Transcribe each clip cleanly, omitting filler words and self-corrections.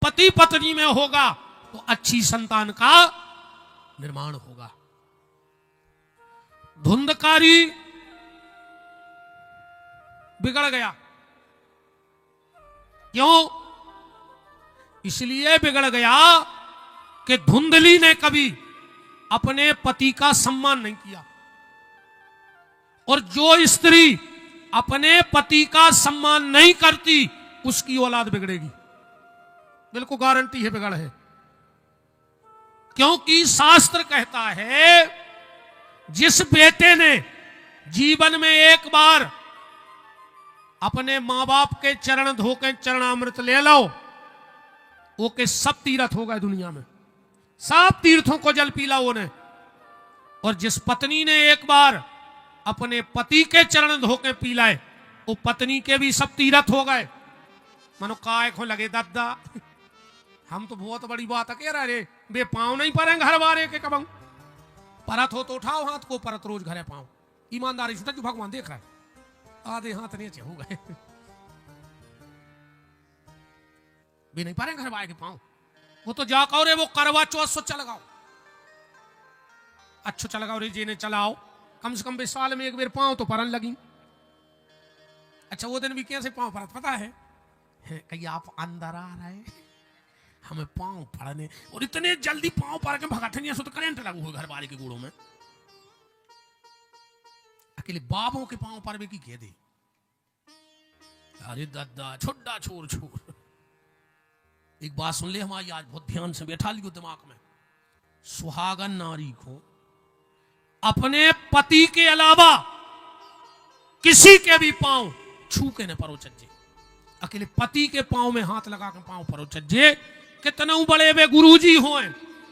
पति पत्नी में होगा तो अच्छी संतान का निर्माण होगा। धुंधकारी बिगड़ गया। क्यों? इसलिए बिगड़ गया कि धुंधली ने कभी अपने पति का सम्मान नहीं किया। और जो स्त्री अपने पति का सम्मान नहीं करती उसकी औलाद बिगड़ेगी, बिल्कुल गारंटी है, बिगड़ है। क्योंकि शास्त्र कहता है जिस बेटे ने जीवन में एक बार अपने मां बाप के चरण धोके चरणामृत ले लो, वो के सब तीर्थ हो गए दुनिया में, सब तीर्थों को जल पी लाओ ने। और जिस पत्नी ने एक बार अपने पति के चरण धोके पी लाए, वो पत्नी के भी सब तीर्थ हो गए। मनो काय को लगे दादा, हम तो बहुत बड़ी बात कह रहे रे, बे पाँव नहीं पड़े घर वाले के कबंग, परत हो तो उठाओ हाथ को, परत रोज घरे पाँव। ईमानदारी से जो भगवान देख रहा है, आधे हाथ नीचे हो गए, भी नहीं पारे घर वाले के पाँव। वो तो जा कहो रे वो करवा चौथ सोचा लगाओ, अच्छो चला लगाओ रे जी ने चलाओ, कम से कम भी साल में एक बार पाँव तो परन लगी। अच्छा वो दिन भी कैसे पाँव परत पता है कहीं आप अंदर आ रहे हमें पाँव पड़ने, और इतने जल्दी पाँव पड़ के भगाठनिया सो तो करंट लागू हो घर वाले के गुड़ों में। अकेले बाबों के पाँव पर भी की कह दे, अरे दादा छोटा छोर छोर। एक बात सुन ले हमारी, आज बहुत ध्यान से बैठा लियो दिमाग में। सुहागन नारी को अपने पति के अलावा किसी के भी पांव छू के न परो चज्जे, अकेले पति के पांव में हाथ लगा के पांव परो चज्जे। कितना बड़े वे गुरुजी होए,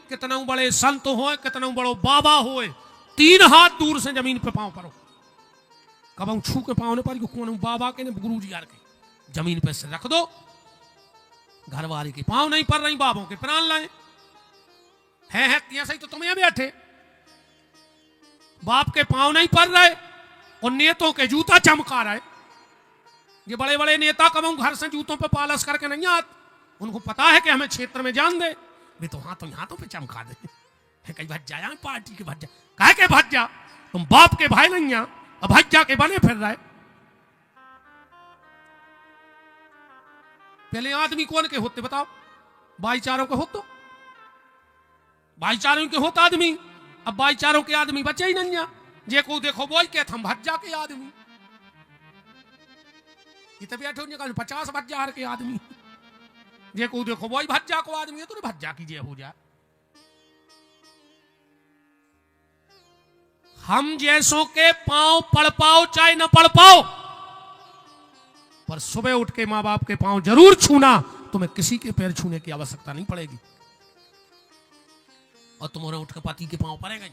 कितना बड़े संत होए, कितना बड़ो बाबा होए, 3 हाथ दूर से जमीन पे पांव परो, कब छू के पांव ने पर कौन बाबा के ने गुरुजी यार के जमीन पे से रख दो। घर वाले के पांव नहीं पड़ रही, बाबों के प्राण लाए हैं तिया सही तो तुम्हें बैठे, बाप के पांव नहीं पड़ रहे और नेतों के जूता चमका रहे। ये बड़े बड़े नेता कब घर से जूतों पे पालस करके नहीं आते, उनको पता है कि हमें क्षेत्र में जान दे, वे तो हाथों पे चमका दे। कहीं भज जाया पार्टी के भज जा, कह के भज जा, तुम बाप के भाई नहीं आ, अब भज जा के बने फिर रहे। पहले आदमी कौन के होते बताओ? भाईचारों के होते, भाईचारों के होता आदमी। अब भाईचारों के आदमी बचे ही नहीं, जे को देखो बोल के हम भज्जा के आदमी, ये तो बैठो 50 भज्जा के आदमी, जे को देखो वही भज्जा को आदमी है, तो भज्जा की जे हो जाए। हम जैसों के पांव पढ़ पाओ चाहे न पढ़ पाओ, पर सुबह उठ के मां बाप के पांव जरूर छूना, तुम्हें किसी के पैर छूने की आवश्यकता नहीं पड़ेगी। और तुम्हारे उठ के पति के पांव पड़ेगा।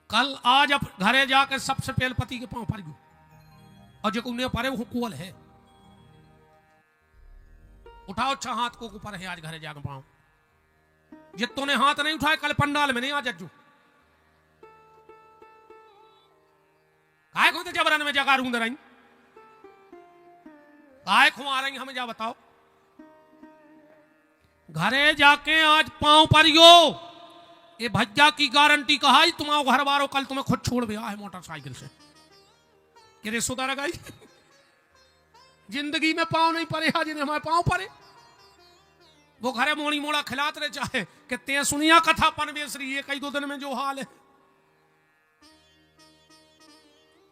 कल आज अब घरे जाकर सबसे पहले पति के पांव पड़ गई, और जो उन्हें पड़े वो कुल है, उठाओ 6 हाथ को ऊपर है आज घरे जाकर पांव। जितों ने हाथ नहीं उठाए कल पंडाल में नहीं आ जज्जू, काय को तो जबरन में जगह रूंद रही, काय को आ रही हमें जा बताओ। घरे जाके आज पांव परियो, ये भज्जा की गारंटी कहा तुम्हारा घर वालों कल तुम्हें खुद छोड़ दिया है मोटरसाइकिल से, कि सुधार गई जिंदगी में पांव नहीं पड़े आज जिन्हें हमारे पांव पड़े। वो घरे मोड़ी मोड़ा खिलात रहे चाहे कि ते सुनिया कथा पनवेश्वरी ये कई 2 दिन में जो हाल है,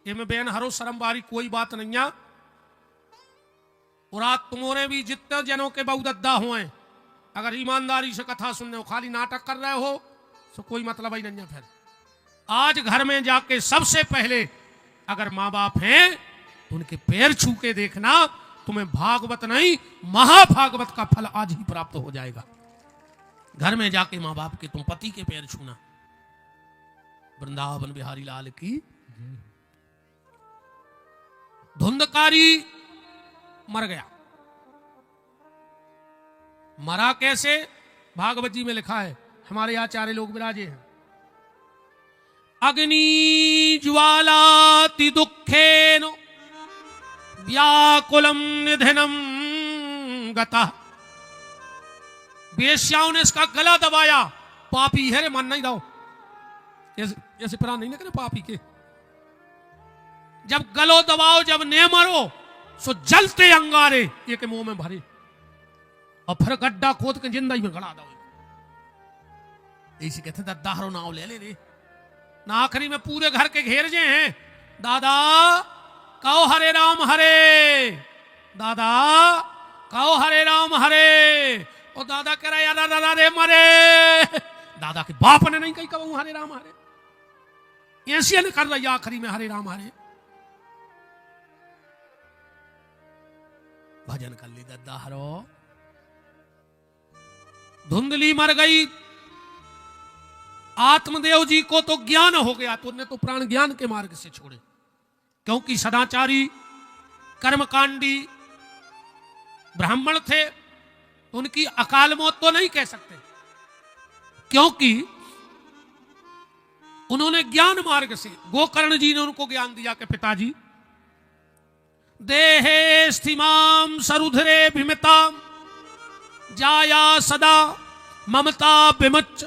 ये में बेन हरो शर्म बारी कोई बात नहीं है। और आज तुम्हारे भी जितने जनों के बहु दद्दा हुए, अगर ईमानदारी से कथा सुनने हो, खाली नाटक कर रहे हो तो कोई मतलब ही नहीं है। फिर आज घर में जाके सबसे पहले अगर माँ बाप हैं तो उनके पैर छू के देखना, तुम्हें भागवत नहीं महाभागवत का फल आज ही प्राप्त हो जाएगा। घर में जाके माँ बाप के तुम पति के पैर छूना। वृंदावन बिहारी लाल की। धुंधकारी मर गया, मरा कैसे? भागवत जी में लिखा है, हमारे आचार्य लोग विराजे हैं। अग्नि ज्वालाति दुखेन व्याकुलम निधनम गता। बेश्याओं ने इसका गला दबाया, पापी है रे, मन नहीं रहो, ऐसे प्राण नहीं करे पापी के। जब गलो दबाओ, जब ने मरो, सो जलते अंगारे ये के मुंह में भरे, और फिर गड्ढा खोद के जिंदगी में गड़ा दो। इसी कहते दद्दाहरो नाव ले ले रे ना, आखिरी में पूरे घर के घेर जे हैं, दादा कहो हरे राम हरे, दादा कहो हरे राम हरे। और दादा कह रहा यार दादा रे मरे, दादा के बाप ने नहीं कही कहूं हरे राम हरे, ऐसी ने कर रही आखिरी में हरे राम हरे। भजन कर ली दद्दाहरो। धुंधली मर गई, आत्मदेव जी को तो ज्ञान हो गया, तो उन्हें तो प्राण ज्ञान के मार्ग से छोड़े, क्योंकि सदाचारी कर्मकांडी ब्राह्मण थे, तो उनकी अकाल मौत तो नहीं कह सकते, क्योंकि उन्होंने ज्ञान मार्ग से, गोकर्ण जी ने उनको ज्ञान दिया कि पिताजी देहे स्थिमाम सरुधरे भिमताम जाया सदा ममता विमच्च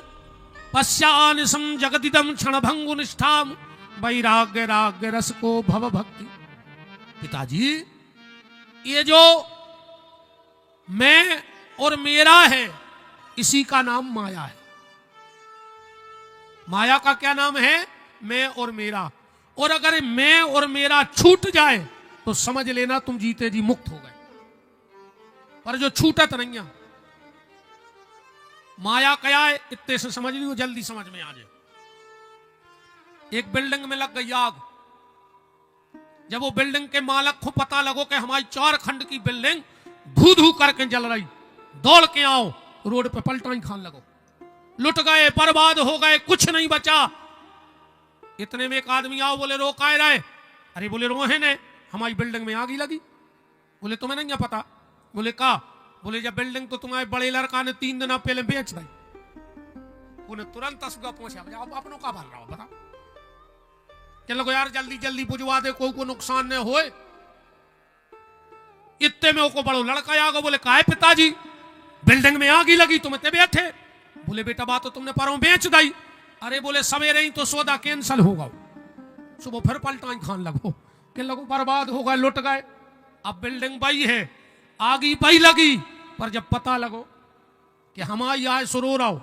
पश्यानिसम जगदिदम क्षणभंगु निष्ठाम वैराग्य राग्य रस को भव भक्ति। पिताजी ये जो मैं और मेरा है, इसी का नाम माया है। माया का क्या नाम है? मैं और मेरा। और अगर मैं और मेरा छूट जाए तो समझ लेना तुम जीते जी मुक्त हो गए, पर जो छूटत नहीं है माया क्या है, इतने से समझ लियो, जल्दी समझ में आ जाए। एक बिल्डिंग में लग गई आग, जब वो बिल्डिंग के मालक को पता लगो कि हमारी 4 खंड की बिल्डिंग धू धू करके जल रही, दौड़ के आओ, रोड पे पलटाई खान लगो, लुट गए, बर्बाद हो गए, कुछ नहीं बचा। इतने में एक आदमी आओ, बोले रोकाए रहे, अरे बोले रोहे ने हमारी बिल्डिंग में आग ही लगी। बोले तुम्हें नहीं पता? बोले का? बोले जब बिल्डिंग तो तुम्हारे बड़े लड़का ने 3 दिन पहले बेच दी, उन्हें तुरंत असुगा पहुंचा, अब अपनों का भर रहा हो बता, चलो यार जल्दी जल्दी बुझवा दे, कोई को नुकसान न होए। इतने में को बड़ो लड़का आ गया, बोले का है पिताजी बिल्डिंग में आग ही लगी, तुम इतने बैठे? बोले बेटा बात तो तुमने परों बेच दी। अरे बोले सवेरे ही तो सौदा कैंसल होगा, सुबह फिर पलटाई खान लगो, कि लगो बर्बाद हो गए, लुट गए। अब बिल्डिंग बई है, आग ही बई लगी, पर जब पता लगो कि हमारी आय सो रो रहो,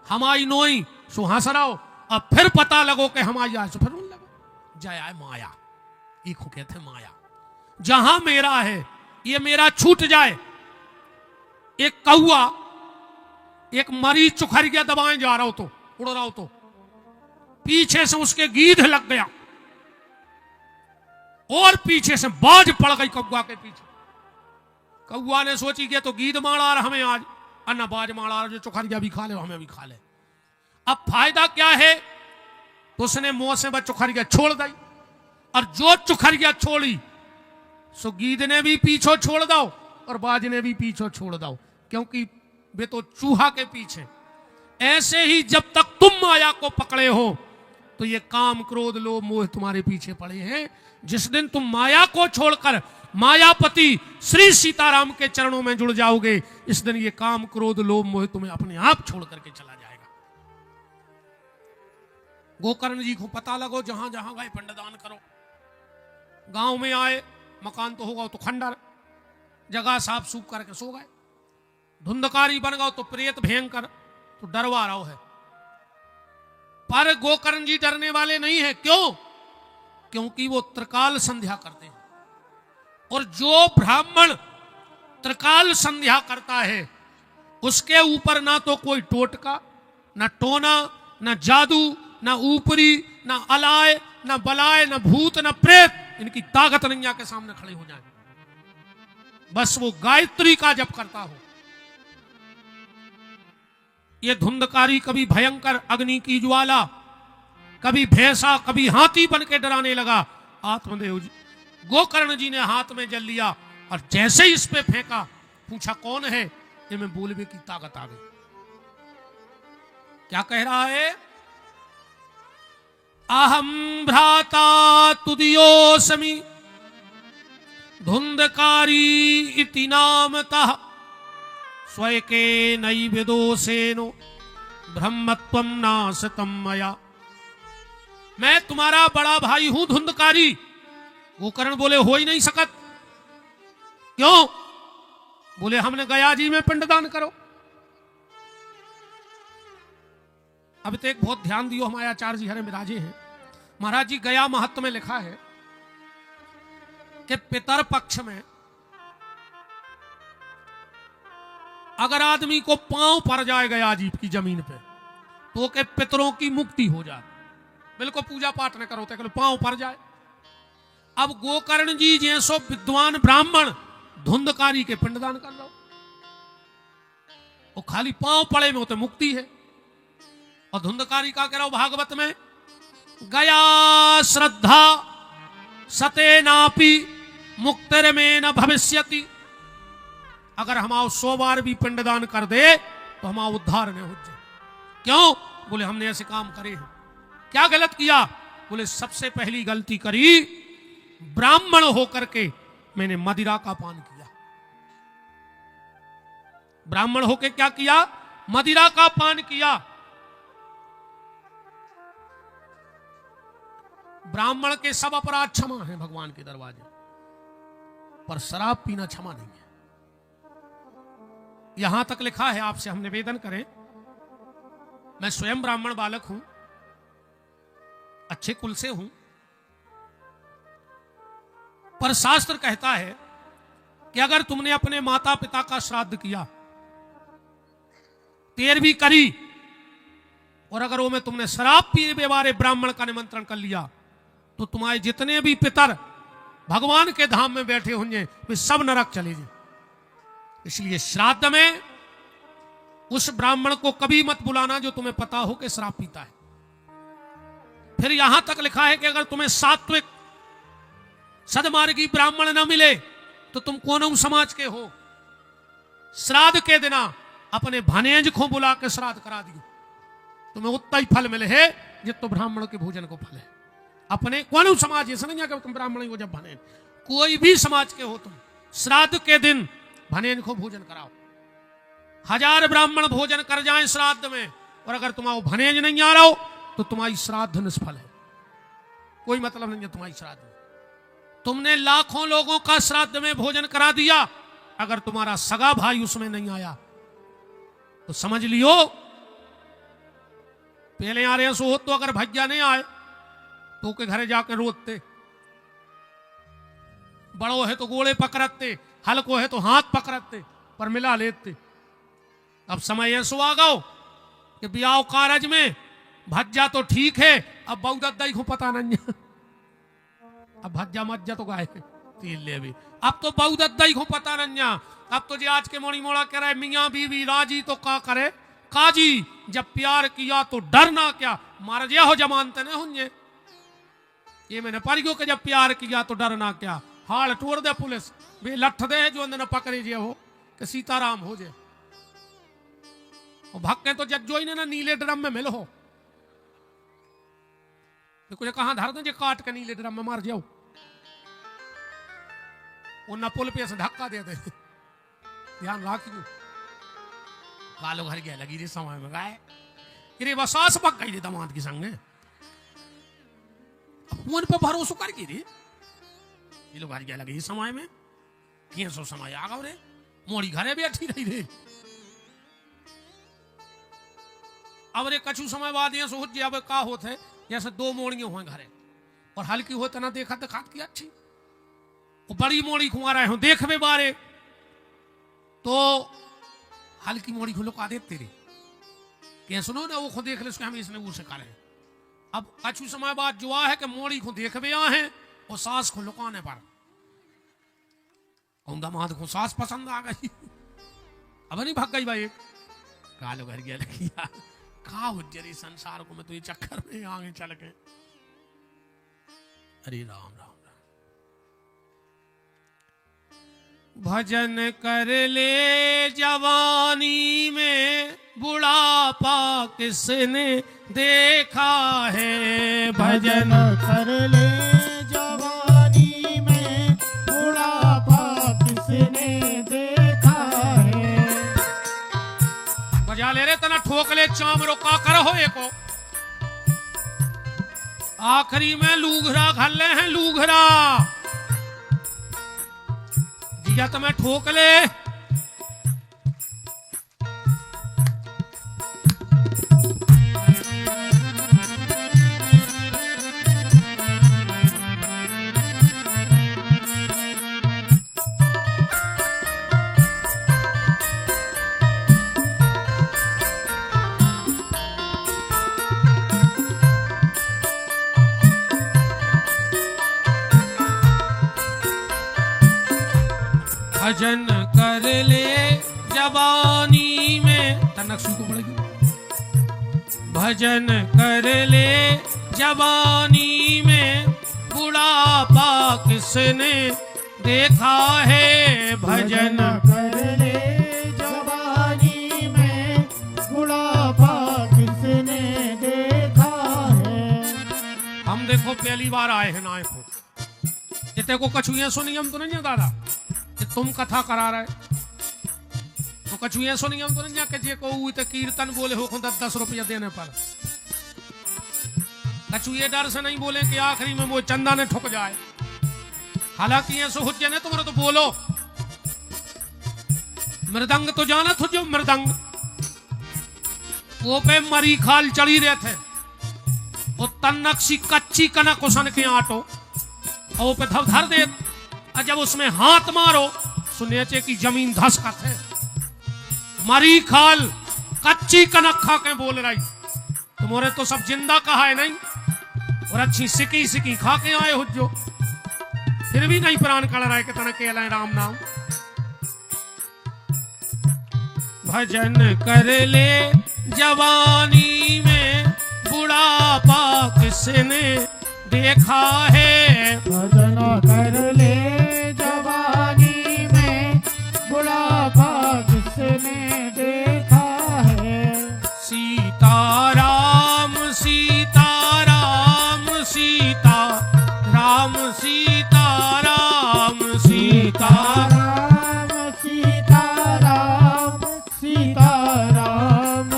हमारी नोई सो हंस रहो, अब फिर पता लगो कि हमारी आय सो फिर रोने लगो। जय आय माया, एक कहते माया। जहां मेरा है ये मेरा छूट जाए। एक कौआ एक मरीज चुखर गया, दबाएं जा रहा हो तो, उड़ रहा हो तो, पीछे से उसके गीध लग गया और पीछे से बाज पड़ गई कौआ के पीछे। कौआ ने सोची कि तो गीध मारा हमें आज, अन्ना बाज मारा, जो चुखरिया भी खा ले हमें भी खा ले। अब फायदा क्या है? तो उसने मुंह से बस चुखरिया छोड़ दी, और जो चुखरिया छोड़ी सो गीध ने भी पीछो छोड़ दो और बाज ने भी पीछो छोड़ दो, क्योंकि वे तो चूहा के पीछे। ऐसे ही जब तक तुम माया को पकड़े हो तो ये काम क्रोध लोभ मोह तुम्हारे पीछे पड़े हैं। जिस दिन तुम माया को छोड़कर मायापति श्री सीताराम के चरणों में जुड़ जाओगे, इस दिन ये काम क्रोध लोभ मोह तुम्हें अपने आप छोड़ करके चला जाएगा। गोकर्ण जी को पता लगो, जहां जहां गए पिंडदान करो। गांव में आए, मकान तो होगा तो खंडर, जगह साफ सूफ करके सो गए। धुंधकारी बन गए तो प्रेत भयंकर, तो डरवा रहा है। पर गोकर्ण जी डरने वाले नहीं है। क्यों? क्योंकि वो त्रिकाल संध्या करते हैं, और जो ब्राह्मण त्रिकाल संध्या करता है उसके ऊपर ना तो कोई टोटका, ना टोना, ना जादू, ना ऊपरी, ना अलाय, ना बलाय, ना भूत, ना प्रेत, इनकी ताकत नहीं आके सामने खड़े हो जाए। बस वो गायत्री का जप करता हो। ये धुंधकारी कभी भयंकर अग्नि की ज्वाला, कभी भैंसा, कभी हाथी बन के डराने लगा। आत्मदेव जी, गोकर्ण जी ने हाथ में जल लिया और जैसे ही इस पे फेंका, पूछा कौन है? ये में बोलने की ताकत आ गई। क्या कह रहा है? अहम भ्राता तुदियोसमि धुंधकारी इति नामतः स्वयके नई विदोषेनो ब्रह्मत्वम नासतम मया। मैं तुम्हारा बड़ा भाई हूं धुंधकारी। गोकर्ण बोले हो ही नहीं सकत। क्यों? बोले हमने गया जी में पिंडदान करो। अब तो एक बहुत ध्यान दियो, हमारे आचार्य जी हरे मिराजे हैं। महाराज जी गया महत्व में लिखा है कि पितर पक्ष में अगर आदमी को पांव पड़ जाए गया जी की जमीन पे तो के पितरों की मुक्ति हो जाए। बिल्कुल पूजा पाठ न करो तो पांव पड़ जाए। अब गोकर्ण जी जैसो विद्वान ब्राह्मण धुंधकारी के पिंडदान कर लो, वो खाली पांव पड़े में होते मुक्ति है। और धुंधकारी का कह रहा हूं भागवत में, गया श्रद्धा सते नापी मुक्तिर में न भविष्यति। अगर हम 100 बार भी पिंडदान कर दे तो हमारा उद्धार नहीं हो जाए। क्यों? बोले हमने ऐसे काम करे हैं। क्या गलत किया? बोले सबसे पहली गलती करी ब्राह्मण होकर के मैंने मदिरा का पान किया। ब्राह्मण होकर क्या किया? मदिरा का पान किया। ब्राह्मण के सब अपराध क्षमा है भगवान के दरवाजे, पर शराब पीना क्षमा नहीं है। यहां तक लिखा है, आपसे हम निवेदन करें, मैं स्वयं ब्राह्मण बालक हूं, अच्छे कुल से हूं, पर शास्त्र कहता है कि अगर तुमने अपने माता पिता का श्राद्ध किया, 13वीं करी, और अगर वो में तुमने शराब पीने वाले ब्राह्मण का निमंत्रण कर लिया तो तुम्हारे जितने भी पितर भगवान के धाम में बैठे होंगे वे सब नरक चले जाए। इसलिए श्राद्ध में उस ब्राह्मण को कभी मत बुलाना जो तुम्हें पता हो कि शराब पीता है। फिर यहां तक लिखा है कि अगर तुम्हें सात्विक सदमार्गी ब्राह्मण न मिले तो तुम कौन समाज के हो। श्राद्ध के दिन अपने भनेज को बुला के श्राद्ध करा दियो, तुम्हें उतना ही फल मिले है जितना ब्राह्मण के भोजन को फल है। अपने कौन समाज ऐसा नहीं है कि तुम ब्राह्मण हो, जब भने कोई भी समाज के हो तुम श्राद्ध के दिन भनेन को भोजन कराओ। 1000 ब्राह्मण भोजन कर जाएं श्राद्ध में, और अगर तुम्हारा भनेज नहीं आ रहा हो तो तुम्हारी श्राद्ध निष्फल है। कोई मतलब नहीं है तुम्हारी श्राद्ध में। तुमने लाखों लोगों का श्राद्ध में भोजन करा दिया, अगर तुम्हारा सगा भाई उसमें नहीं आया तो समझ लियो पहले आ रहे सो, तो अगर भैया नहीं आए तो के घरे जाकर रोते, बड़ो है तो गोले पकड़ते, हल्को है तो हाथ पकड़ते, पर मिला लेते। अब समय ऐसो आ गो कि ब्याह कारज में भज्जा तो ठीक है, अब बहुदद्दाई को पता नहीं है। अब भज्जा मज्जा तो गाय तीन ले भी, अब तो बहुदद्दाई को पता नहीं है। अब तो जो आज के मोड़ी मोड़ा कह रहे मियाँ बीवी राजी तो का करे काजी, जब प्यार किया तो डरना क्या, मार दिया हो जमानते नहीं होंगे। ये मैंने पढ़ गयो कि जब प्यार किया तो डरना क्या, हाल टोड़ दे पुलिस वे लठ दे जो अंदर न पकड़े जे हो कि सीताराम हो जाए। भक्के तो जज्जो ही ने ना नीले ड्रम में मिल हो, कुछ कहां धर दे काट के नीले ड्रम में मार जाओ, वो न पुल पे से धक्का दे दे। ध्यान रखियो। कालो घर गया लगी रे समय में गाय रे बसास पक गई रे दामाद की संग फोन पे भरोसा कर रे ये लोग घर गया लगी समय में किए सो समय आ गो रे मोड़ी घरे बैठी रही रे। अब रे कछु समय बाद ये सोच जे अब का होत है, जैसे 2 मोड़ियां हुए घरे और हल्की होते ना देखा तो खात की अच्छी, वो बड़ी मोड़ी खुआ रहे हो देखबे बारे तो हल्की मोड़ी को लुका देते रे क्या सुनो ना वो खुद देख ले उसके हम इसने वो से करे। अब कछु समय बाद जो है कि मोड़ी को देखबे आ है और सास को लुकाने पर दामाद को सास पसंद आ गई, अब नहीं भाग गई भाई कालो घर गया लगी का उज्जरी संसार को मैं तो ये चक्कर में आगे चल के। अरे राम राम राम। भजन कर ले जवानी में बुढ़ापा किसने देखा है, भजन कर ले जवानी में बुढ़ापा किसने देखा है। क्या ले रे तना ठोक ले चामरो का कर हो एको आखिरी में लूघरा घल ले हैं लूघरा जिया तुम्हें ठोक ले भजन कर ले जवानी में तनक को पड़ेगी भजन कर ले जवानी में बुढ़ापा किसने देखा है भजन कर ले जवानी में बुढ़ापा किसने देखा है। हम देखो पहली बार आए हैं ना को इतने को कछुए सुनी हम तो नहीं दादा तुम कथा करा रहे तो कछुए सुनी हम तो नहीं के जे को कीर्तन बोले हो 10 रुपया देने पर कछुए डर से नहीं बोले कि आखिरी में वो चंदा ने ठुक जाए हालांकि ये सुहुज्य ने तुम्हारे तो बोलो मृदंग तो जाना था जो मृदंग वो पे मरी खाल चढ़ी रहे थे वो तन्नक सी कच्ची कनक उसन के आटो और वो पे धर दे और जब उसमें हाथ मारो सुनेचे की जमीन धसका थे मरी खाल कच्ची कनक खा के बोल रही तुम्हारे तो सब जिंदा कहा है नहीं और अच्छी सिकी सिकी खा के आए हो जो फिर भी नहीं प्राण कड़ रहा है कितना कहलाए राम नाम भजन कर ले जवानी में बुढ़ापा किसने देखा है भजन कर ले जवानी में बुढ़ापा किसने देखा है। सीताराम सीताराम सीता राम सीताराम सीताराम सीताराम सीताराम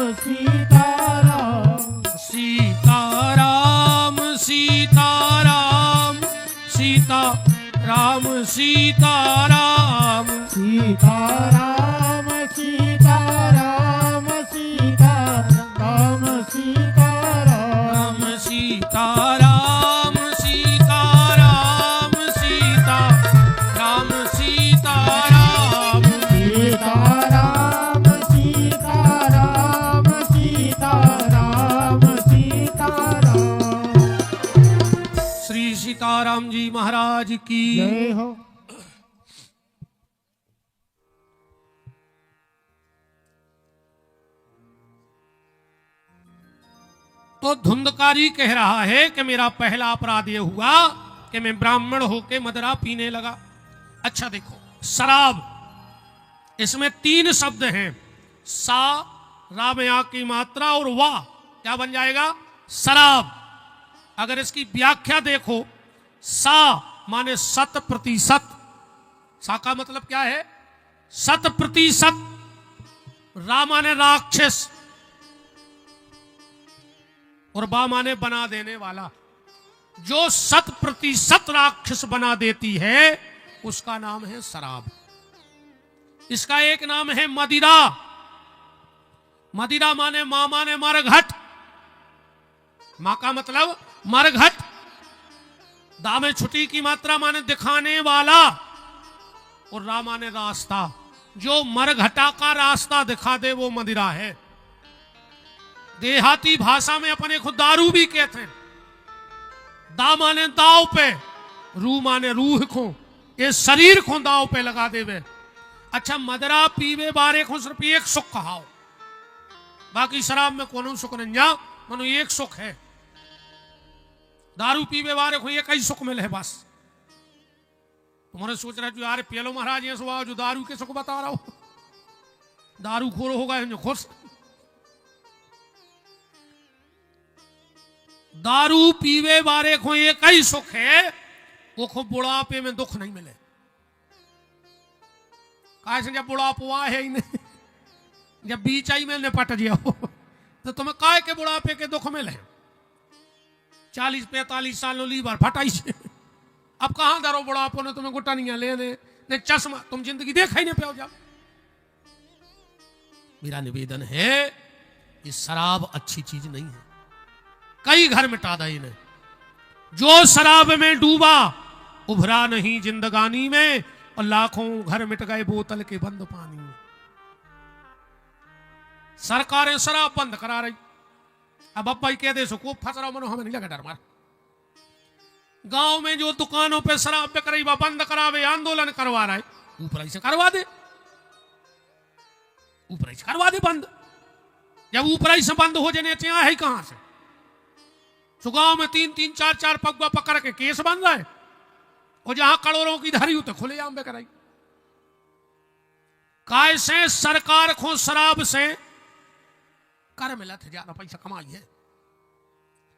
सीताराम सीताराम सीताराम सीता राम सीताराम सीताराम सीताराम सीताराम सीताराम सीताराम सीताराम सीता राम सीताराम सीताराम सीताराम सीताराम सीताराम। श्री सीताराम जी महाराज की जय हो। तो धुंधकारी कह रहा है कि मेरा पहला अपराध यह हुआ कि मैं ब्राह्मण होके मदरा पीने लगा। अच्छा देखो शराब इसमें 3 शब्द हैं सा राम या की मात्रा और वाह क्या बन जाएगा शराब। अगर इसकी व्याख्या देखो सा माने 100%। सा का मतलब क्या है 100%। रा माने राक्षस और बा माने बना देने वाला। जो 100% राक्षस बना देती है उसका नाम है शराब। इसका एक नाम है मदिरा। मदिरा माने मां माने मरघट। मां का मतलब मरघट। दा में छुटी की मात्रा माने दिखाने वाला और रा माने रास्ता। जो मरघटा का रास्ता दिखा दे वो मदिरा है। देहाती भाषा में अपने खुद दारू भी कहते हैं। दा माने दाव पे रू माने रूह को ये शरीर को दाव पे लगा देवे। अच्छा मदरा पीवे बारे को सिर्फ एक सुख कहाओ बाकी शराब में कोनो सुख नहीं जा मनो एक सुख है। दारू पीवे बारे को एक ही सुख मिले है बस। तुम्हारे सोच रहे यार पेलो महाराज ये सुबह जो दारू के सुख बता रहा हो दारू खोर होगा जो खुश। दारू पीवे बारे को एक ही सुख है वो खूब बुढ़ापे में दुख नहीं मिले। जब बुढ़ापा है ही नहीं जब बीचाई में निपट जाओ तो तुम्हें काय के बुढ़ापे के दुख में ले 40-45 साल लीवर फटाई से अब कहां धरो बुढ़ापो ने तुम्हें गुटनियां लेने ने चश्मा तुम जिंदगी देखा ही नहीं पाओ जाओ। मेरा निवेदन है ये शराब अच्छी चीज नहीं है, कई घर मिटा दा इन्हें। जो शराब में डूबा उभरा नहीं जिंदगानी में, और लाखों घर मिट गए बोतल के बंद पानी में। सरकारें शराब बंद करा रही, अब अब्बा ही कह दे सो को फंस रहा मनो हमें नहीं लगा डर मार। गांव में जो दुकानों पे शराब बिक रही बंद करावे, आंदोलन करवा रहा है, ऊपर ही से करवा दे, ऊपर ही से करवा दे बंद। जब ऊपर ही से बंद हो जाने चाहिए है कहां से? तो गांव में 3-3, 4-4 पगुआ पकड़ के केस बन रहा है, और जहां करोड़ों की धरी तो खुलेआम में कराई। कैसे सरकार को शराब से कर मिलत है, ज्यादा पैसा कमाई है,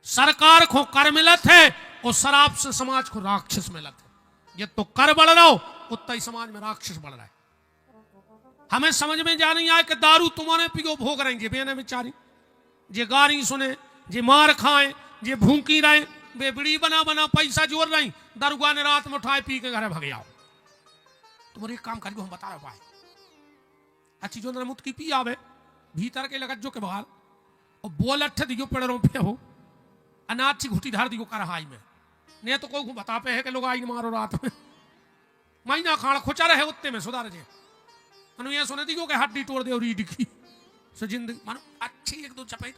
सरकार को कर मिलत है और शराब से समाज को राक्षस मिलत है। ये तो कर बढ़ रहा हो उतना ही समाज में राक्षस बढ़ रहा है। हमें समझ में जा नहीं आया कि दारू तुम्हारे पियो भोग रहे बेने बेचारी, जे गारी सुने, जे मार खाए, जे भूखी रहे, बे बिड़ी बना बना पैसा जोड़ रही, दरुआ ने रात में उठाए पी के घर भग जाओ। तुम्हारे एक काम करियो, हम बता रहे पाए अच्छी जो मुत की पी आवे भीतर के लगत जो के बाहर और बोल अट्ठ दियो पेड़ों पे हो अनाज घुटी धार दियो कर हाई में ने तो कोई बता पे है कि लोग आई मारो रात में महीना खाड़ खुचा रहे उत्ते में सुधार जे मनु ये सुने दियो के हड्डी तोड़ दे और रीड की सो जिंदगी मानो अच्छी एक दो चपेट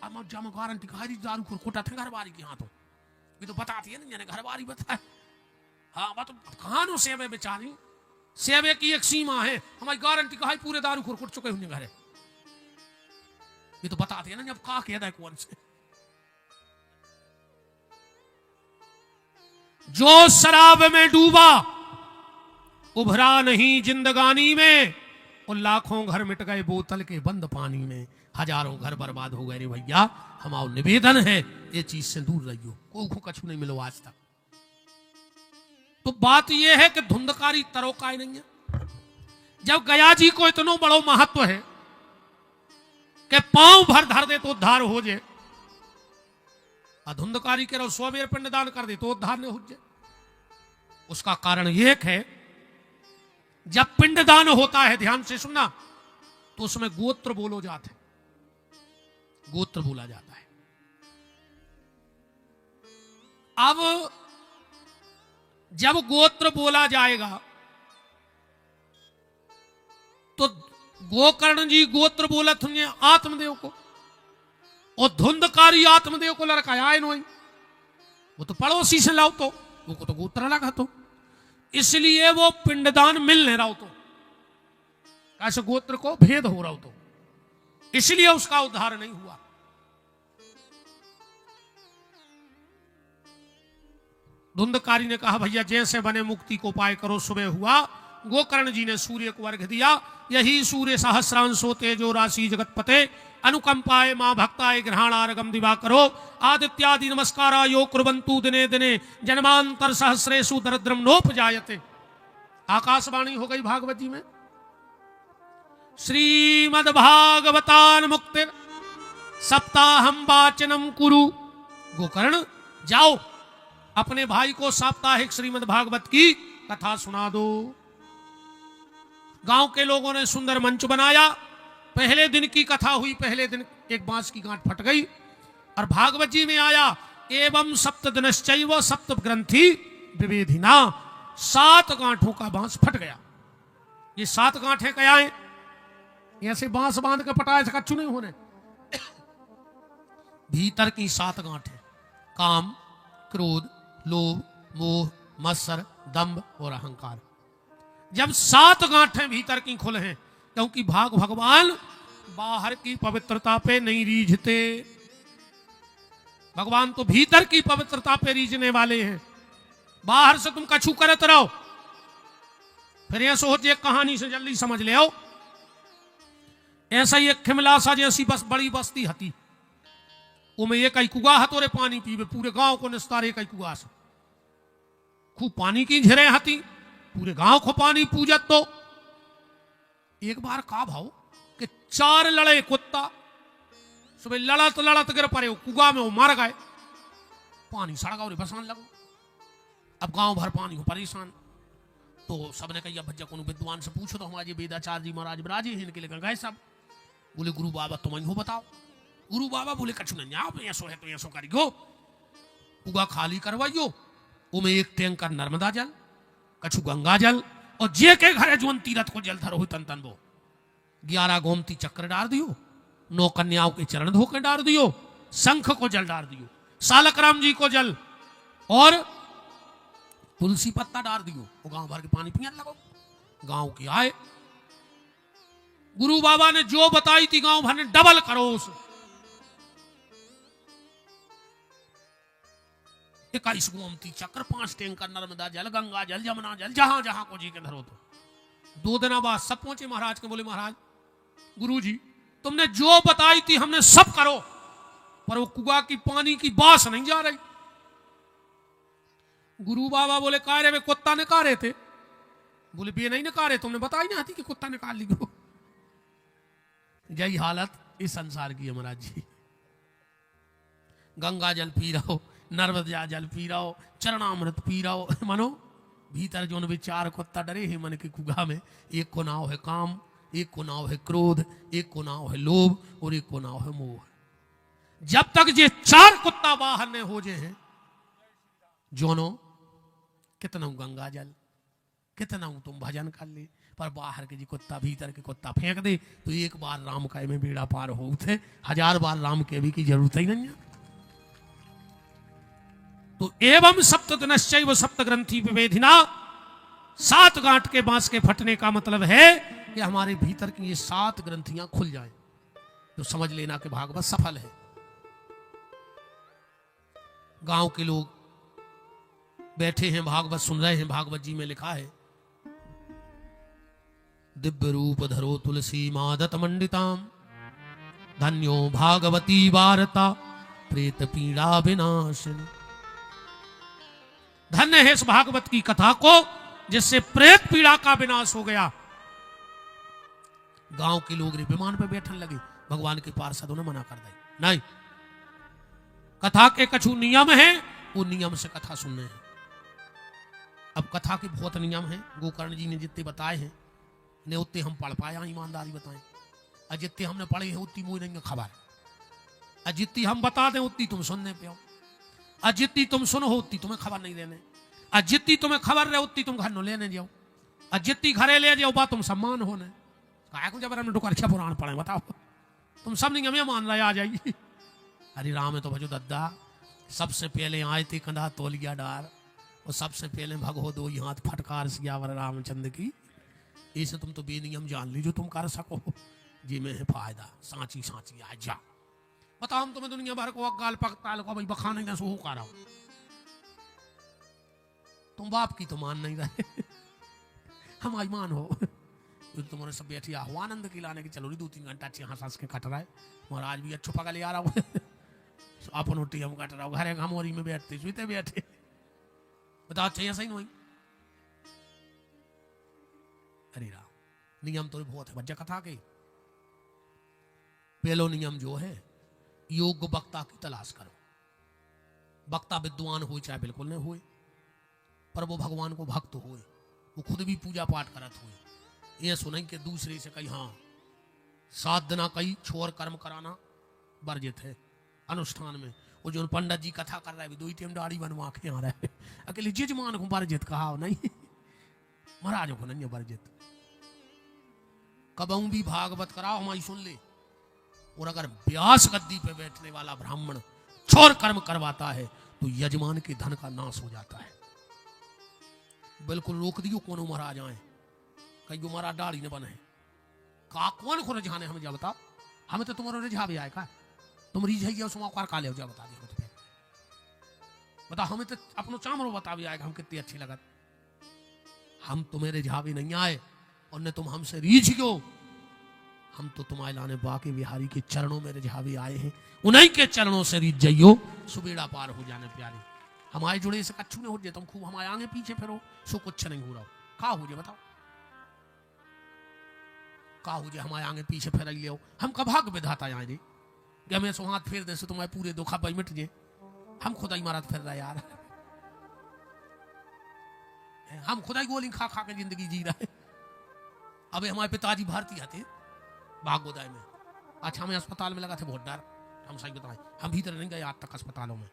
अब जमा गारंटी खारी दारू को कोटा थे घर बारी की हाथों ये तो बताती है ना घर बारी बताए। हाँ बात कहानों से हमें बेचारी सेवे की एक सीमा है, हमारी गारंटी कहा पूरे दारू खुरकुट चुके हुए घरे, ये तो बताते हैं ना जब कहा कहता है कौन से। जो शराब में डूबा उभरा नहीं जिंदगानी में, और लाखों घर मिट गए बोतल के बंद पानी में, हजारों घर बर्बाद हो गए रे भैया। हमारा निवेदन है ये चीज से दूर रहियो, कोई को कछु नहीं मिलो आज तक। तो बात यह है कि धुंधकारी तरोकाई नहीं है। जब गया जी को इतना बड़ो महत्व है कि पांव भर धर दे तो उद्धार हो जाए, धुंधकारी के रो सवेर पिंडदान कर दे तो उद्धार नहीं हो जाए। उसका कारण यह है जब पिंडदान होता है, ध्यान से सुनना, तो उसमें गोत्र बोलो जाते, गोत्र बोला जाता है। अब जब गोत्र बोला जाएगा तो गोकर्ण जी गोत्र बोला थे आत्मदेव को, और धुंधकारी आत्मदेव को लड़काया नहीं, वो तो पड़ोसी से लाओ तो वो को तो गोत्र लगा तो, इसलिए वो पिंडदान मिल नहीं रहा तो कैसे गोत्र को भेद हो रहा तो, इसलिए उसका उद्धार नहीं हुआ। धुंधकारी ने कहा भैया जैसे बने मुक्ति को उपाय करो। सुबह हुआ, गोकर्ण जी ने सूर्य को अर्घ दिया, यही सूर्य सहस्रांशो तेजो राशि जगत पते, अनुकंपाए मां भक्ताय ग्रहणार्घम दिवा करो, आदित्यादि नमस्कारा यो कुर्वन्तु दिने दिने जन्मांतर सहस्रेषु दरिद्रम नोपजायते। आकाशवाणी हो गई भागवत जी में, श्रीमद् भागवतान मुक्तिर सप्ताहम वाचनम कुरु। गोकर्ण जाओ अपने भाई को साप्ताहिक श्रीमद् भागवत की कथा सुना दो। गांव के लोगों ने सुंदर मंच बनाया, पहले दिन की कथा हुई, पहले दिन एक बांस की गांठ फट गई, और भागवत जी में आया एवं सप्त दिनश्चैव सप्त ग्रंथि विवेधिना, 7 गांठों का बांस फट गया। ये 7 गांठें क्या है? ऐसे बांस बांध के पटाए से कच्चू नहीं होने, भीतर की 7 गांठें, काम, क्रोध, लोभ, मोह, मत्सर, दंभ और अहंकार। जब 7 गांठें भीतर की खुले हैं, क्योंकि भगवान बाहर की पवित्रता पे नहीं रीझते, भगवान तो भीतर की पवित्रता पे रीझने वाले हैं। बाहर से तुम कछु करत रहो, फिर यह सोच एक कहानी से जल्दी समझ ले आओ। ऐसा ही एक खिमलासा जैसी बस बड़ी बस्ती हती, उमें एक ही कुआ हतोरे पानी पीवे, पूरे गांव को निस्तारे एक ही कुआ से खूब पानी की झरे हती, पूरे गांव को पानी पूजत। तो एक बार का भाव कि 4 लड़े कुत्ता, सुबह लड़त गिर पड़े, कुआ में वो मर गए, पानी सड़गा और बसान लगो। अब गांव भर पानी हो परेशान, तो सबने कहा भज्जा को विद्वान से पूछो तो हमारे वेदाचार्य जी महाराज बिराजे हैं, इनके लेकर गए सब। बोले गुरु बाबा तुम हो बताओ। गुरु बाबा बोले कछु नहीं, आप ऐसो है तो ऐसो करियो, कुआ खाली करवाइयो, उमें 1 टैंकर नर्मदा जल, कछु गंगा जल, और जे के घरे जोन तीरथ को जल धरो तन तन वो 11 गोमती चक्र डाल दियो, 9 कन्याओं के चरण धोकर डाल दियो, शंख को जल डाल दियो, सालक राम जी को जल और तुलसी पत्ता डाल दियो, वो गांव भर के पानी पियन लगो। गांव के आए, गुरु बाबा ने जो बताई थी गांव भर ने डबल करो उस 21 गोमती चक्र, 5 टैंकर नर्मदा जल, गंगा जल, जमुना जल, जहां जहां को जी के धरो। तो 2 दिन बाद सब पहुंचे महाराज के, बोले महाराज गुरु जी तुमने जो बताई थी हमने सब करो, पर वो कुआ की पानी की बास नहीं जा रही। गुरु बाबा बोले कह रहे वे कुत्ता निकाले थे। बोले बे नहीं निकाले, तुमने बताई ना थी कि कुत्ता निकाल ली गो। यही हालत इस संसार की है महाराज जी। गंगा जल पी रहो, नर्मदा जल पी रहो, चरणामृत पी रहो, मनो भीतर जो विचार कुत्ता डरे है मन के कुआ में। एक को नाव है काम, एक को नाव है क्रोध, एक को नाव है लोभ, और एक को नाव है मोह। जब तक ये 4 कुत्ता बाहर ने हो जे हैं, जोनो कितना गंगा जल, कितना तुम भजन कर ले, पर बाहर के जी कुत्ता भीतर के कुत्ता फेंक दे तो एक बार राम का में बेड़ा पार हो थे, 1000 बार राम के भी की जरूरत ही नहीं है। तो एवं सप्तनश्चैव सप्त ग्रंथि विभेदिना, 7 गांठ के बांस के फटने का मतलब है कि हमारे भीतर की ये 7 ग्रंथियां खुल जाएं, तो समझ लेना कि भागवत सफल है। गांव के लोग बैठे हैं, भागवत सुन रहे हैं। भागवत जी में लिखा है दिव्य रूप धरो तुलसी मादत मंडिताम, धन्यो भागवती वार्ता प्रेत पीड़ा विनाशिनी। धन्य है इस भागवत की कथा को जिससे प्रेत पीड़ा का विनाश हो गया। गांव के लोग विमान पे बैठने लगे, भगवान के पार्षदों ने मना कर दी, नहीं, कथा के कछु नियम हैं, वो नियम से कथा सुनने हैं। अब कथा के बहुत नियम हैं, गोकर्ण जी ने जितने बताए हैं ने उतने हम पढ़ पाए, ईमानदारी बताएं, और जितने हमने पढ़े हैं उतनी मुझे नहीं खबर, और जितनी हम बता दें उतनी तुम सुनने पे हो, और जितनी तुम सुनो उतनी तुम्हें खबर नहीं लेने, और जितनी तुम्हें खबर रहे उतनी तुम घर न लेने जाओ, और जितनी घरे ले जाओ बात तुम सम्मान होने। कहा जब हमने डुकरछा पुराण पढ़े, बताओ तुम सब नहीं हमें मान रहे आ जाइए। अरे राम है तो भजो दद्दा, सबसे पहले आए थे कंधा तोलिया डार, और सबसे पहले भगो 2 हाथ फटकार सियावर रामचंद्र की। इसे तुम तो बेनियम जान लीजिए तुम कर सको, जी में है फायदा, सांची सांची आ जा। बताओ हम तुम्हें दुनिया भर को अगाल पकताल को भाई बखाने का सोहू कर रहा हूं, तुम बाप की तो मान नहीं रहे, हम ईमान हो। तुम्हारे सब बैठी आहो आनंद की लाने की, चलो 2-3 घंटा अच्छी हंस हंस के कट रहा है, महाराज भी अच्छो पका ले आ रहा हूँ, अपन उठी हम कट रहा हूँ, घरे घमोरी में बैठते सुते बैठे। बताओ चाहिए सही नहीं? अरे राम, नियम तो बहुत है बच्चा कथा के। पहलो नियम जो है, योग्य वक्ता की तलाश करो। वक्ता विद्वान हो चाहे बिल्कुल नहीं होए, पर वो भगवान को भक्त होए, वो खुद भी पूजा पाठ करत होए। ये सुनाई के दूसरे से कही हाँ 7 दिन कई छोर कर्म कराना वर्जित है अनुष्ठान में। वो जो पंडित जी कथा कर रहा है 2 टाइम दाढ़ी बनवा के आ रहा है, अकेले जजमान को वर्जित कहा नहीं, महाराज को नहीं वर्जित। कबहू भी भागवत कराओ हमारी सुन ले, और अगर व्यास गद्दी पे बैठने वाला ब्राह्मण छोर कर्म करवाता है तो यजमान के धन का नाश हो जाता है। बिल्कुल रोक दियो कोनो महाराज आए, कहीं जो महाराज दाढ़ी न बने का कौन को रिझाने हमें जा बताओ, हमें तो तुम्हारा रिझा भी आए का, तुम रिझाइए सुमाकार काले हो जा बता दिया तो बता, हमें तो अपनो चामरो बता भी आएगा हम कितनी अच्छी लगत, हम तुम्हें रिझा भी नहीं आए और न तुम हमसे रीझ गयो, हम तो तुम्हारे लाने बाकी बिहारी के चरणों में रिझा भी आए हैं, उन्हीं के चरणों से रीझ जाइयो, सुबेड़ा पार हो जाने प्यारे। हमारे जुड़े से कच्छु नहीं हो जाए, तुम खूब हमारे आगे पीछे फिरो, सो कुछ नहीं हो रहा, खा हो जाए बताओ, का हो जाए हमारे आगे पीछे फिर ले हम कभाग विधाता आए रे कि हमें सो हाथ फेर दे से तुम्हारे पूरे दुखा पाई मिट जाए हम खुदाई मारा फिर रहा यार हम खुदाई गोली खा खा के जिंदगी जी रहे। अबे हमारे पिताजी भारतीय थे बागोदाय में। अच्छा हमें अस्पताल में लगा थे बहुत डर। हम सही बताएं हम भीतर नहीं गए आज तक अस्पतालों में।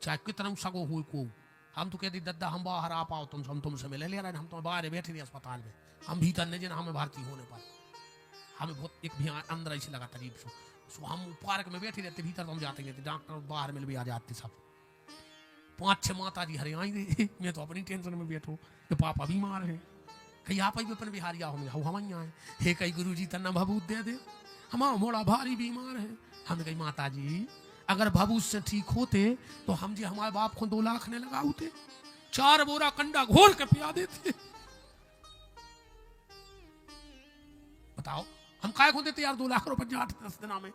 चाहे कितना सगो हुई को हम तो कहते दद्दा हम बाहर आ पाओ हम तुमसे मिले ले रहे हम तो बाहर बैठे थे अस्पताल में। हम भीतर नहीं जाना हमें भारतीय होने पर हमें बहुत एक भी अंदर ऐसे लगा तरीब सो हम पार्क में बैठे रहते भीतर तो हम जाते रहते डॉक्टर बाहर मिल भी आ जाते सब। 5-6 माता जी हरे आई थे मैं तो अपनी टेंशन में बैठो कि पापा बीमार है कहीं आप ही अपन बिहारिया हो हम आए हे कई गुरु जी तना भभूत दे दे हमारा मोड़ा भारी बीमार है। हम कही माता जी अगर भभूत से ठीक होते तो हम जी हमारे बाप को 2 लाख ने लगा होते 4 बोरा कंडा घोर के पिया देते। बताओ हम काय को देते यार 2 लाख रुपए 8-10 दिन में।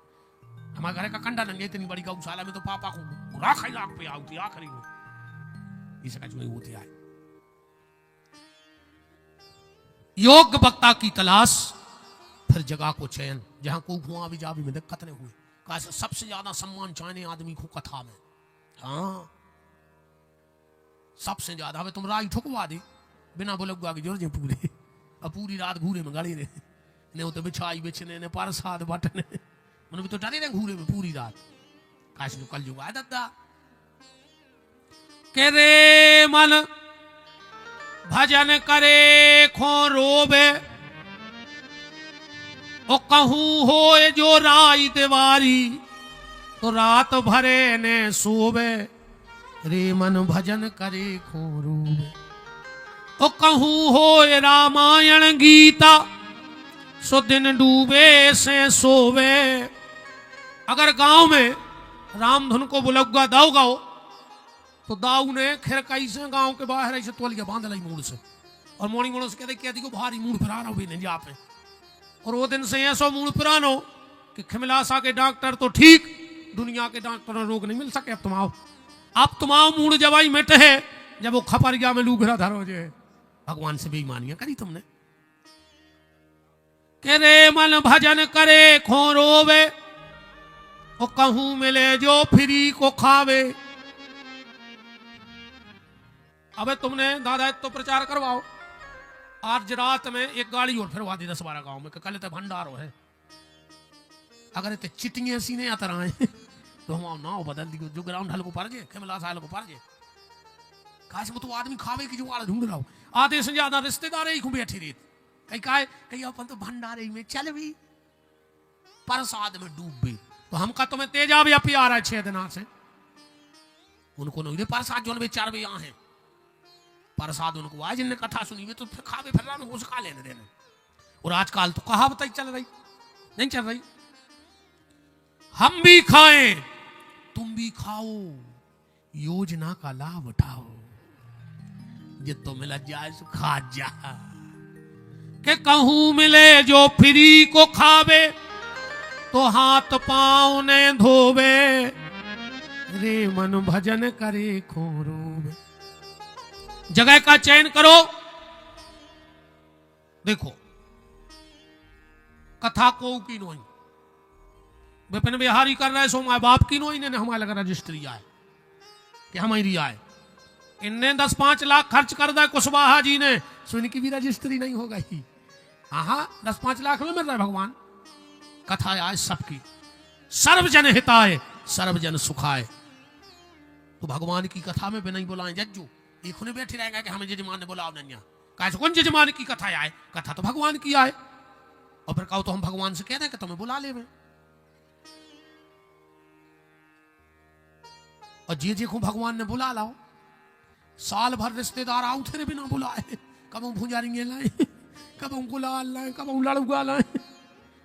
हमारे घर का कंडा नंगे इतनी बड़ी गौशाला में तो पापा को लाख ही लाख पे आती आखिरी में इसे कहीं होते आए। योग वक्ता की तलाश फिर जगह को चयन जहां को हुआ भी जा भी में दिक्कत नहीं हुई। कैसे सबसे ज्यादा सम्मान चाहने आदमी को कथा में हाँ सबसे ज्यादा। हमें तुम राय ठुकवा दे बिना बोलगुआ की जोर जे पूरे अब पूरी रात घूरे में गड़ी रहे ने तो बिछाई बिछने ने प्रसाद बटने मन भी तो डरे रहे घूरे में पूरी रात। कैसे कल जुगा है दद्दा के रे मन भजन करे खो रोबे ओ कहूं होए जो राई देवारी तो रात भरे ने सोबे रे मन भजन करे खो रोबे ओ कहूं होए रामायण गीता सो दिन डूबे से सोवे। अगर गांव में रामधुन को बुलगुआ दाऊ गाओ तो दाऊ ने खिरकाई से गांव के बाहर ऐसे तोलिया बांध ली मूड से और मोड़ी मोड़ से कहते को भारी मूड फिराना भी नहीं जा पे। और वो दिन से ऐसा मूड फिरानो कि खिमलासा के डॉक्टर तो ठीक दुनिया के डॉक्टर रोग नहीं मिल सके। अब तुम आओ मूड जवाई मिट है जब वो खपरिया में लूघरा धर हो जाए। भगवान से बेईमानियां करी तुमने के रे मन भजन करे खो रोवे ओ कहूं मिले जो फ्री को खावे। अबे तुमने दादा तो प्रचार करवाओ आज रात में एक गाड़ी और फिरवा दी 10-12 गांव में कल तो भंडारो है। अगर इतने चिटिंग ऐसी नहीं आता रहा तो हम नाव बदल दी जो ग्राउंड हल को पर जे खेमला साल को पर जे काश में तो आदमी खावे की जुगाड़ ढूंढ रहा हो। आधे से ज्यादा रिश्तेदार ही को बैठी रही कहीं काय कहीं अपन तो भंडारे में चल भी प्रसाद में डूब भी तो हमका तुम्हें तेजा भी अपी आ रहा है 6 दिन से उनको नहीं प्रसाद जो चार भी यहाँ है प्रसाद उनको आज जिनने कथा सुनी हुई तो फिर खावे फिर रहा उसका लेने देने। और आजकल तो कहावत ही चल रही नहीं चल रही हम भी खाएं तुम भी खाओ योजना का लाभ उठाओ जितो मिला जाए सो खा जा के कहूं मिले जो फ्री को खावे तो हाथ पांव ने धोवे रे मन भजन करे खोरो में। जगह का चयन करो। देखो कथा को की नोई विपिन बिहारी कर रहे सो माए बाप की नोई ने हमारे लगा रजिस्ट्री आए कि हमारी आए इनने 10-5 लाख खर्च कर दिया कुशवाहा जी ने सो इनकी भी रजिस्ट्री नहीं हो गई। हाँ 10-5 लाख में मिल रहा है भगवान कथा आए सबकी सर्वजन हिताय सर्वजन सुखाय। तो भगवान की कथा में भी नहीं बुलाए जज्जू एक खुने बैठे रहेगा कि हमें जजमान ने बुलाओ नहीं कैसे कौन जजमान की कथा आए कथा तो भगवान की आए और फिर कहो तो हम भगवान से कह रहे हैं कि तुम्हें बुला ले में। और जे को भगवान ने बुला लाओ साल भर रिश्तेदार आओ थे बिना बुलाए कब भुजारिंगे लाए कब गुलाल लाए कब लड़ुआ लाए।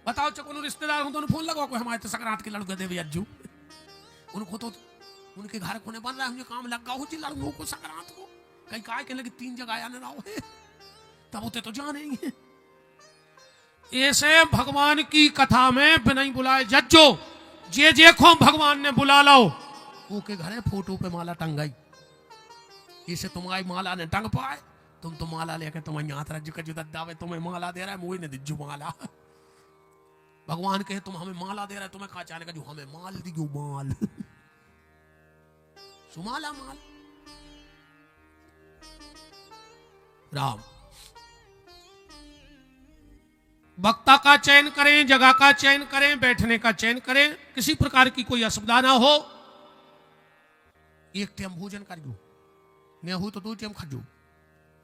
बताओ चको रिश्तेदार हो तो फोन लगाओ हमारे तो संक्रांत के लड़के देवे अज्जू उनको तो उनके घर कोने बन रहा है मुझे काम लग गया लड़कों को संक्रांत को कहीं काय के लगे 3 जगह आने रहा है तब उते तो जाने ही है। ऐसे भगवान की कथा में बिना बुलाए जज्जो जे को भगवान ने बुला लाओ वो के घरे फोटो पे माला टंगाई इसे तुम्हारी माला ने टंग पाए तुम तो माला लेके तुम्हें यहाँ तरह जिका जो दद्दावे तुम्हें माला दे रहा है मुझे नहीं दिज्जू माला। भगवान कहे तुम हमें माला दे रहा है तुम्हें कहा चाहने का जो हमें माल दियो माल। सुमाला माल राम। वक्ता का चयन करें, जगह का चयन करें, बैठने का चयन करें, किसी प्रकार की कोई असुविधा ना हो। एक टाइम भोजन करियो, न हो तो 2 टाइम खाजो,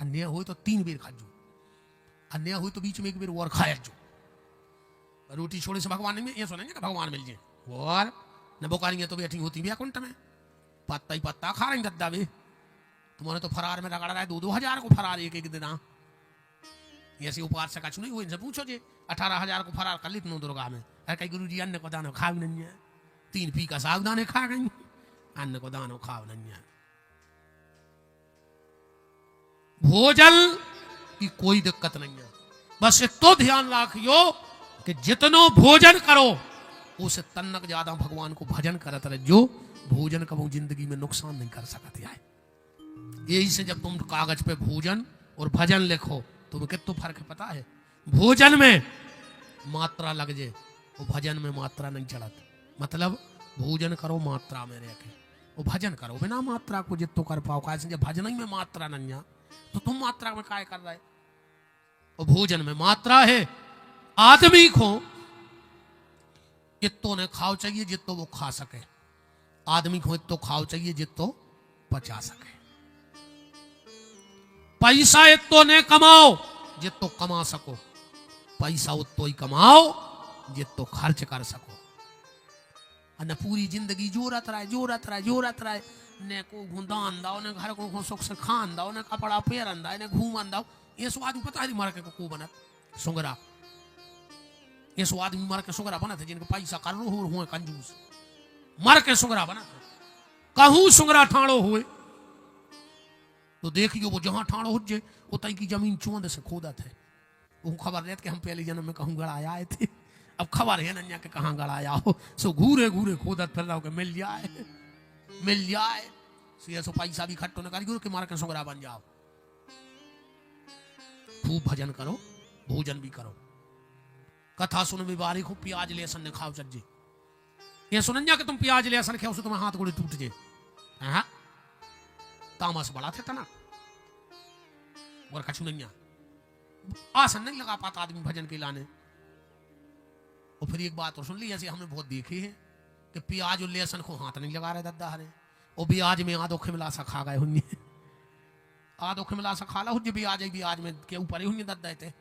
अन्य हो तो 3 बेर खाजो, अन्य हो तो बीच में 1 बेर और खाया जो। रोटी छोड़े से भगवान नहीं, ये सुनेंगे कि भगवान मिल जाए और न बोकारियां तो बैठी होती बैकुंठ में, पत्ता ही पत्ता खा रही दद्दा भी। तुम्हारे तो फरार में रगड़ रहा है 2-2 हजार को फरार एक दिन। ऐसे उपास का चुनी वो इनसे पूछो जे 18,000 को फरार कर ली तुम दुर्गा में। अरे कई गुरु जी अन्न को दानो खाव नहीं है, 3 पी का सावधाने खा गई, अन्न को दानो खाव नहीं है। भोजन की कोई दिक्कत नहीं है, बस तो ध्यान रखियो कि जितनो भोजन करो उसे तन्नक ज्यादा भगवान को भजन करत रहे। जो भोजन कबू जिंदगी में नुकसान नहीं कर सकते है। यही से जब तुम कागज पे भोजन और भजन लिखो तुम्हें कितना फर्क पता है। भोजन में मात्रा लग जाए वो भजन में मात्रा नहीं चढ़त। मतलब भोजन करो मात्रा में रह के, वो भजन करो बिना मात्रा को जितो कर पाओ। कैसे जब भजन ही में मात्रा नहीं है तो तुम मात्रा में काय कर रहे। वो भोजन में मात्रा है। आदमी को जितो ने खाओ चाहिए जितो वो खा सके, आदमी को इतो खाओ चाहिए जितो पचा सके। पैसा इतो ने कमाओ जितो कमा सको, पैसा उतो ही कमाओ जितो खर्च कर सको। न पूरी जिंदगी जोरत रहे ने को दान दाओ ने घर को सुख से खान दाओ ने कपड़ा पहन दाओ ने घूमन दाओ। ये सो आदमी पता है मर के को बनत सुंगरा। ये सो आदमी मर के सुंगरा बनत है जिनके पैसा कर लो हुए कंजूस मर के सुंगरा बनत है। कहूं सुंगरा ठाणो हुए तो देखियो वो जहां ठाणो हो जाए उतई की जमीन चौंद से खोदत है। वो खबर रहती कि हम पहले जन्म में कहूं गड़ाया आए थे, अब खबर है ना कि कहां गड़ाया हो। सो घूरे घूरे खोदत फिर रहो कि मिल जाए सो पैसा भी खट्टो न करियो कि मार के सुंगरा बन जाओ। खूब भजन करो, भोजन भी करो। कथा सुन बीमारी को प्याज लहसुन ने खाओ चज्जे। ये सुनन जा कि तुम प्याज लहसुन खाओ से तुम्हें हाथ गोड़े टूट जाए। हाँ तामस बड़ा थे तना और कछु नहीं आसन नहीं लगा पाता आदमी भजन के लाने। और फिर एक बात और सुन ली, ऐसे हमने बहुत देखे हैं कि प्याज और लहसुन को हाथ नहीं लगा रहे दद्दा हरे। और ब्याज में आधो खिमला सा खा गए हुए, आधो खिमला सा खा ला हुए ब्याज में के ऊपर ही दद्दा थे।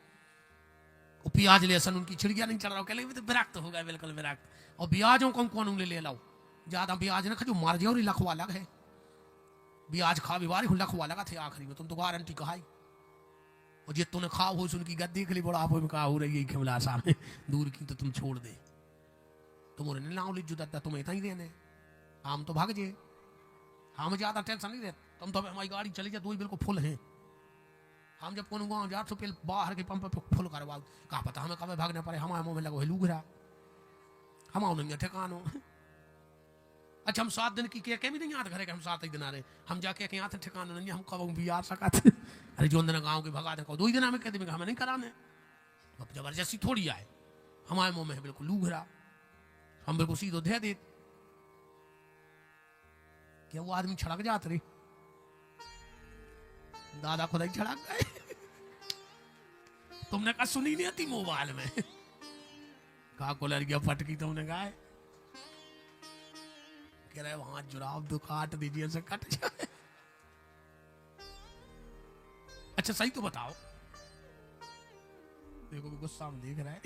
और प्याज लहसुन उनकी छिड़किया नहीं चल रहा, कहले तो विरक्त हो गए, बिल्कुल विरक्त। और ब्याजों को कौन ले लाओ, ज्यादा ब्याज ना खा जो मार जाओ लखवा लग है। ब्याज खा बीमारी लखवा लगा थे आखिरी में, तुम तो गारंटी कहा। और जे तूने खाओ हो उनकी गद देख ली बड़ा में कहा हो रही है खिमला सामने दूर की तो तुम छोड़ दे। तुम्हारे ने लाओ लिजू दद्दा तुम्हें इतना ही देने, हम तो भाग जे, हम ज्यादा टेंशन नहीं देते। तुम तो हमारी गाड़ी चली जाए तो बिल्कुल फुल है। हम जब कौन गाँव जा तो पहले बाहर के पंप पे फुल करवाओ, कहा पता हमें कब भागने पड़े। हमारे मुंह में लगो लूघरा, हम नहीं ठिकानो। अच्छा हम 7 दिन की के भी नहीं आते घर के, हम 7 ही दिन आ रहे हम जाके के यहाँ ठिकाना नहीं, हम कब भी आ सका थे। अरे जो दिन गाँव के भगा दे 2 ही दिन हमें कहते हमें नहीं कराने। अब जबरदस्ती थोड़ी आए, हमारे मुंह में है बिल्कुल लूघरा, हम बिल्कुल सीधो दे दे। क्या वो आदमी छड़क जात रे, दादा खुद ही छड़क गए। तुमने कहा सुनी नहीं आती मोबाइल में, कहा को लड़कियां फटकी तुमने गाय कह रहे वहां जुराब तो काट दीजिए से कट जाए। अच्छा सही तो बताओ, देखो गुस्सा में देख रहा है।